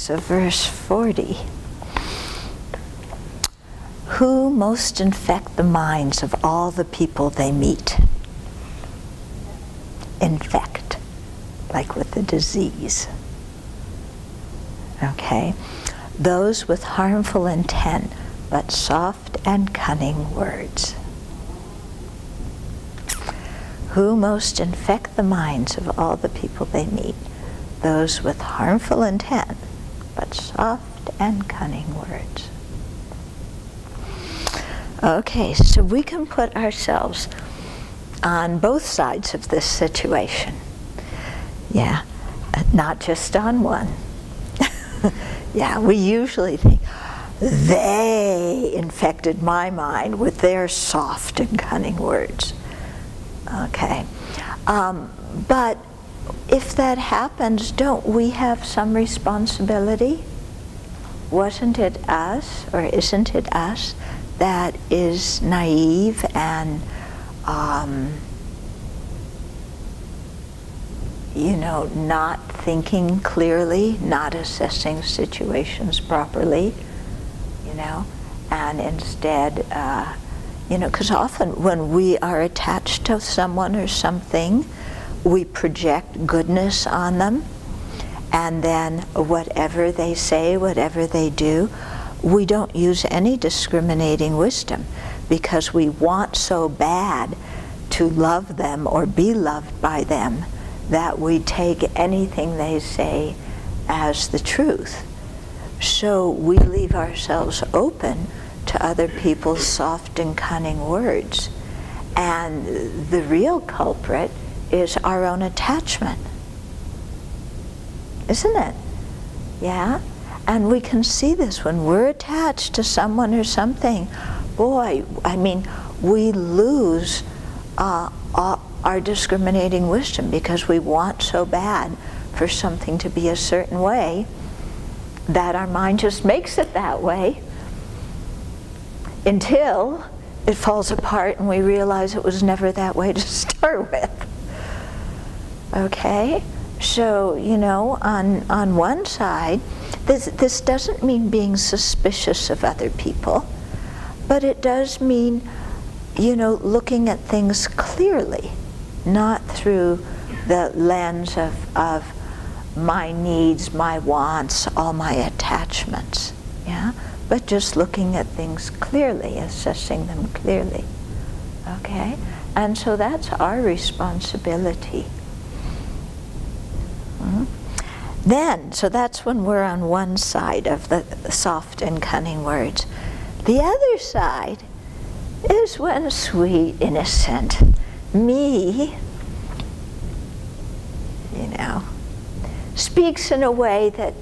6 of verse 40. Who most infect the minds of all the people they meet? Infect, like with the disease. Okay? Those with harmful intent, but soft and cunning words. Who most infect the minds of all the people they meet? Those with harmful intent, but soft and cunning words. Okay, so we can put ourselves on both sides of this situation. Yeah, not just on one. Yeah, we usually think, they infected my mind with their soft and cunning words. Okay, but if that happens, don't we have some responsibility? Wasn't it us, or isn't it us, that is naive and, you know, not thinking clearly, not assessing situations properly, you know, and instead, you know, because often when we are attached to someone or something, we project goodness on them, and then whatever they say, whatever they do, we don't use any discriminating wisdom because we want so bad to love them or be loved by them that we take anything they say as the truth. So we leave ourselves open to other people's soft and cunning words. And the real culprit is our own attachment. Isn't it? Yeah? And we can see this when we're attached to someone or something. Boy, I mean, we lose our discriminating wisdom because we want so bad for something to be a certain way that our mind just makes it that way until it falls apart and we realize it was never that way to start with. Okay? So, you know, on one side, this doesn't mean being suspicious of other people, but it does mean, you know, looking at things clearly, not through the lens of my needs, my wants, all my attachments, yeah? But just looking at things clearly, assessing them clearly, okay? And so that's our responsibility. Then, so that's when we're on one side of the soft and cunning words. The other side is when sweet, innocent me, you know, speaks in a way that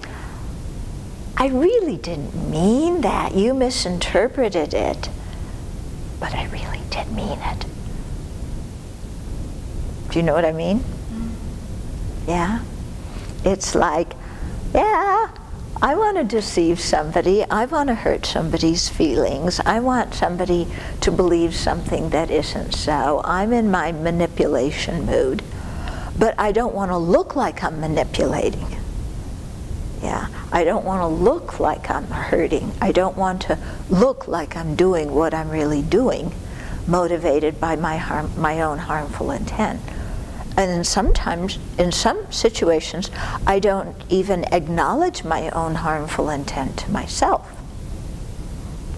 I really didn't mean that. You misinterpreted it, but I really did mean it. Do you know what I mean? Yeah? It's like, yeah, I want to deceive somebody. I want to hurt somebody's feelings. I want somebody to believe something that isn't so. I'm in my manipulation mood. But I don't want to look like I'm manipulating. Yeah, I don't want to look like I'm hurting. I don't want to look like I'm doing what I'm really doing, motivated by my own harmful intent. And then sometimes, in some situations, I don't even acknowledge my own harmful intent to myself.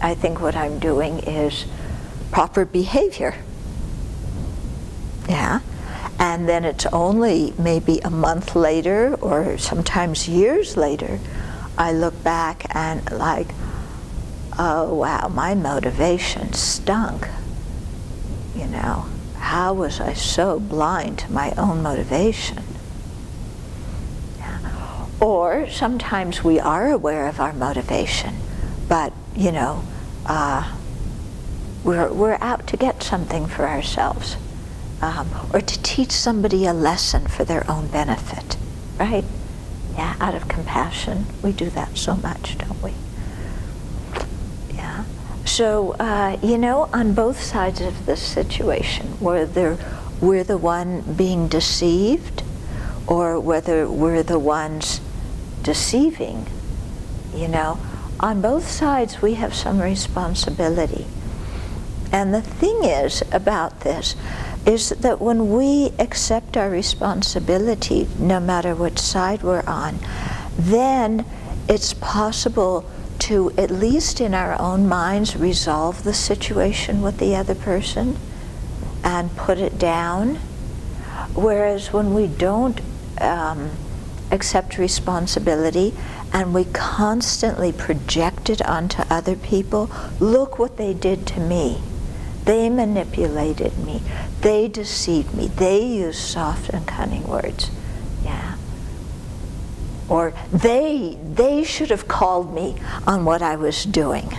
I think what I'm doing is proper behavior. Yeah? And then it's only maybe a month later, or sometimes years later, I look back and like, oh wow, my motivation stunk, you know. How was I so blind to my own motivation? Yeah. Or sometimes we are aware of our motivation, but, you know, we're out to get something for ourselves, or to teach somebody a lesson for their own benefit, right? Yeah, out of compassion. We do that so much, don't we? Yeah. So, you know, on both sides of this situation, whether we're the one being deceived or whether we're the ones deceiving, You know, on both sides we have some responsibility. And the thing is about this is that when we accept our responsibility, no matter which side we're on, then it's possible to, at least in our own minds, resolve the situation with the other person and put it down. Whereas when we don't accept responsibility and we constantly project it onto other people, look what they did to me. They manipulated me. They deceived me. They used soft and cunning words. Yeah. Or they should have called me on what I was doing.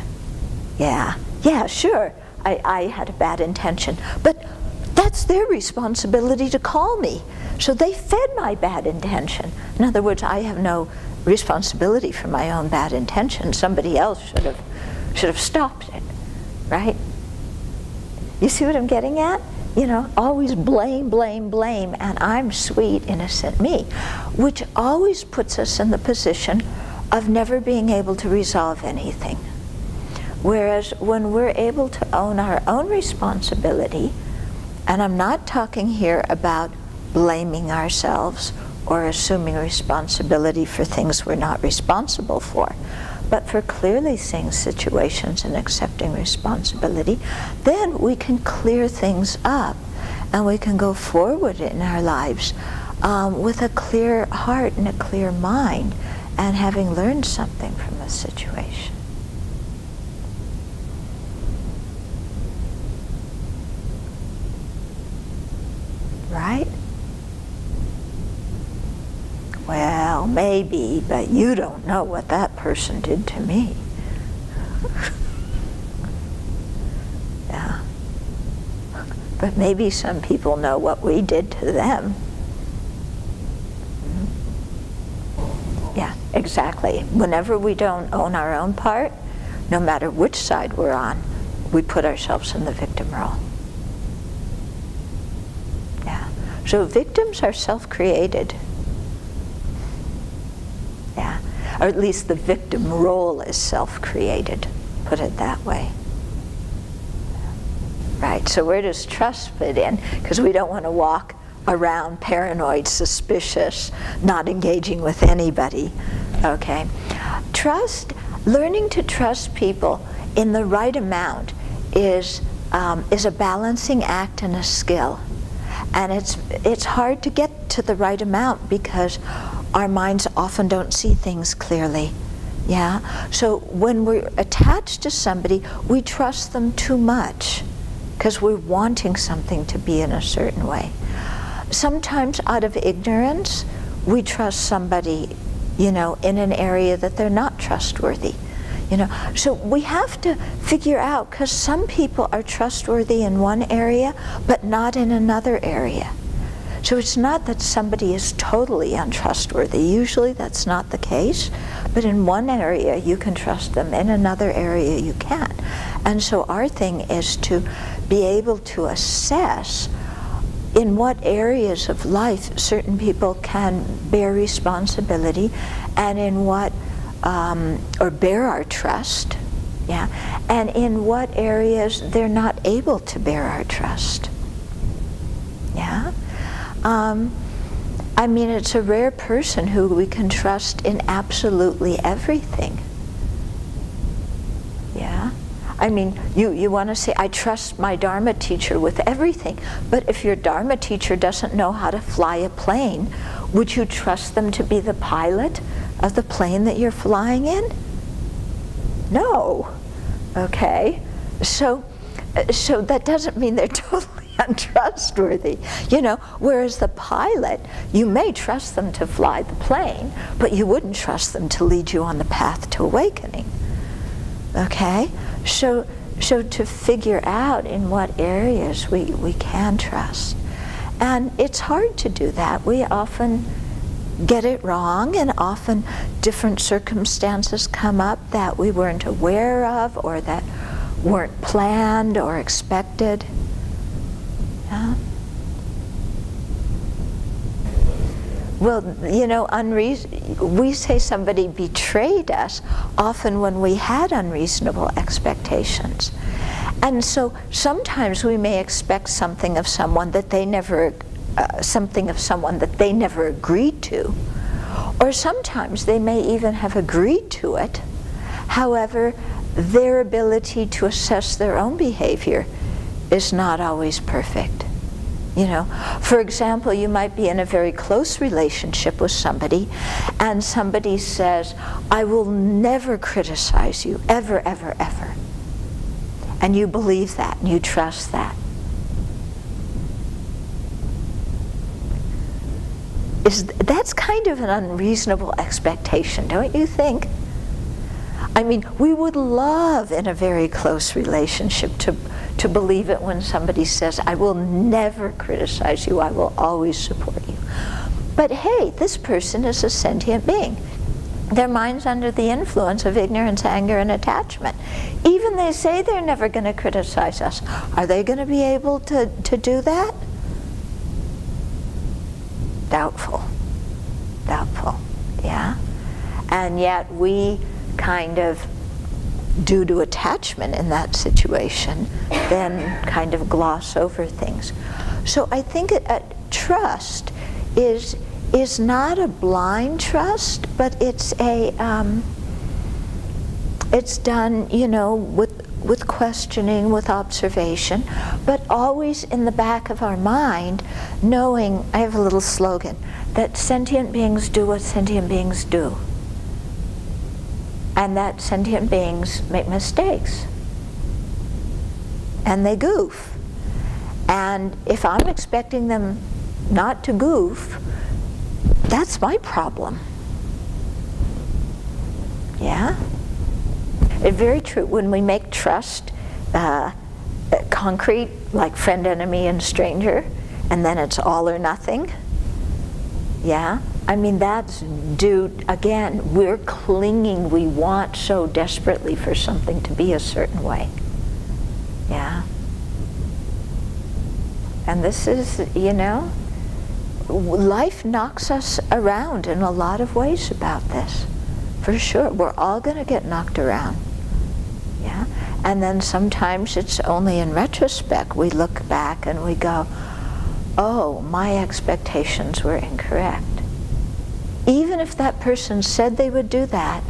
Yeah. Yeah, sure. I had a bad intention. But that's their responsibility to call me. So they fed my bad intention. In other words, I have no responsibility for my own bad intention. Somebody else should have stopped it, right? You see what I'm getting at? You know, always blame, blame, blame, and I'm sweet, innocent me, which always puts us in the position of never being able to resolve anything. Whereas when we're able to own our own responsibility, and I'm not talking here about blaming ourselves or assuming responsibility for things we're not responsible for, but for clearly seeing situations and accepting responsibility, then we can clear things up and we can go forward in our lives with a clear heart and a clear mind and having learned something from the situation. Right? Well, maybe, but you don't know what that person did to me. Yeah. But maybe some people know what we did to them. Yeah, exactly. Whenever we don't own our own part, no matter which side we're on, we put ourselves in the victim role. Yeah. So victims are self-created. Yeah. Or at least the victim role is self-created, put it that way. Right, so where does trust fit in? Because we don't want to walk around paranoid, suspicious, not engaging with anybody, okay? Trust, learning to trust people in the right amount is a balancing act and a skill. And it's hard to get to the right amount because our minds often don't see things clearly. Yeah? So when we're attached to somebody, we trust them too much because we're wanting something to be in a certain way. Sometimes out of ignorance, we trust somebody, you know, in an area that they're not trustworthy. You know, so we have to figure out, because some people are trustworthy in one area, but not in another area. So it's not that somebody is totally untrustworthy. Usually that's not the case. But in one area you can trust them, in another area you can't. And so our thing is to be able to assess in what areas of life certain people can bear responsibility and in what, or bear our trust, yeah, and in what areas they're not able to bear our trust, yeah. I mean, it's a rare person who we can trust in absolutely everything. Yeah? I mean, you want to say, I trust my Dharma teacher with everything, but if your Dharma teacher doesn't know how to fly a plane, would you trust them to be the pilot of the plane that you're flying in? No. Okay? So that doesn't mean they're totally untrustworthy, you know, whereas the pilot, you may trust them to fly the plane, but you wouldn't trust them to lead you on the path to awakening. Okay? So to figure out in what areas we can trust. And it's hard to do that. We often get it wrong, and often different circumstances come up that we weren't aware of or that weren't planned or expected. Yeah. Well, you know, we say somebody betrayed us often when we had unreasonable expectations. And so sometimes we may expect something of someone that they never, agreed to. Or sometimes they may even have agreed to it. However, their ability to assess their own behavior is not always perfect. You know, for example, you might be in a very close relationship with somebody, and somebody says, I will never criticize you, ever, ever, ever. And you believe that, and you trust that. That's kind of an unreasonable expectation, don't you think? I mean, we would love in a very close relationship to believe it when somebody says, I will never criticize you, I will always support you. But hey, this person is a sentient being. Their mind's under the influence of ignorance, anger, and attachment. Even they say they're never going to criticize us. Are they going to be able to do that? Doubtful. Doubtful, yeah? And yet we kind of, due to attachment in that situation, then kind of gloss over things. So I think trust is not a blind trust, but it's it's done, you know, with questioning, with observation, but always in the back of our mind, knowing, I have a little slogan, that sentient beings do what sentient beings do. And that sentient beings make mistakes. And they goof. And if I'm expecting them not to goof, that's my problem. Yeah? It's very true. When we make trust concrete, like friend, enemy, and stranger, and then it's all or nothing, yeah? I mean, that's due, again, we're clinging, we want so desperately for something to be a certain way. Yeah? And this is, you know, life knocks us around in a lot of ways about this. For sure, we're all going to get knocked around. Yeah? And then sometimes it's only in retrospect we look back and we go, oh, my expectations were incorrect. Even if that person said they would do that,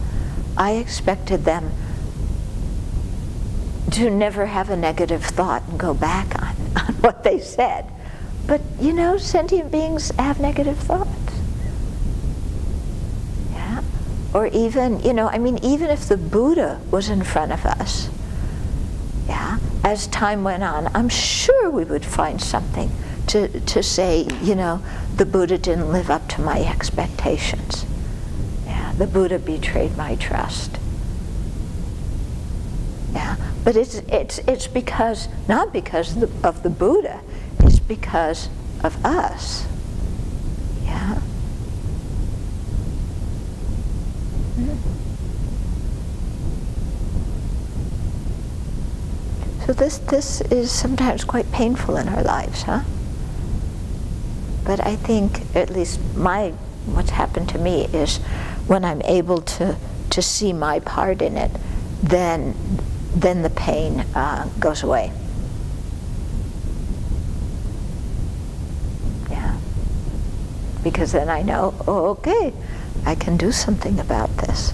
I expected them to never have a negative thought and go back on what they said. But, you know, sentient beings have negative thoughts. Yeah? Or even, you know, I mean, even if the Buddha was in front of us, yeah, as time went on, I'm sure we would find something to say, you know, the Buddha didn't live up to my expectations. Yeah, the Buddha betrayed my trust. Yeah, but it's because, not because of the Buddha, it's because of us. Yeah. So this is sometimes quite painful in our lives, huh? But I think, at least what's happened to me is when I'm able to see my part in it, then the pain goes away. Yeah. Because then I know, oh, okay, I can do something about this.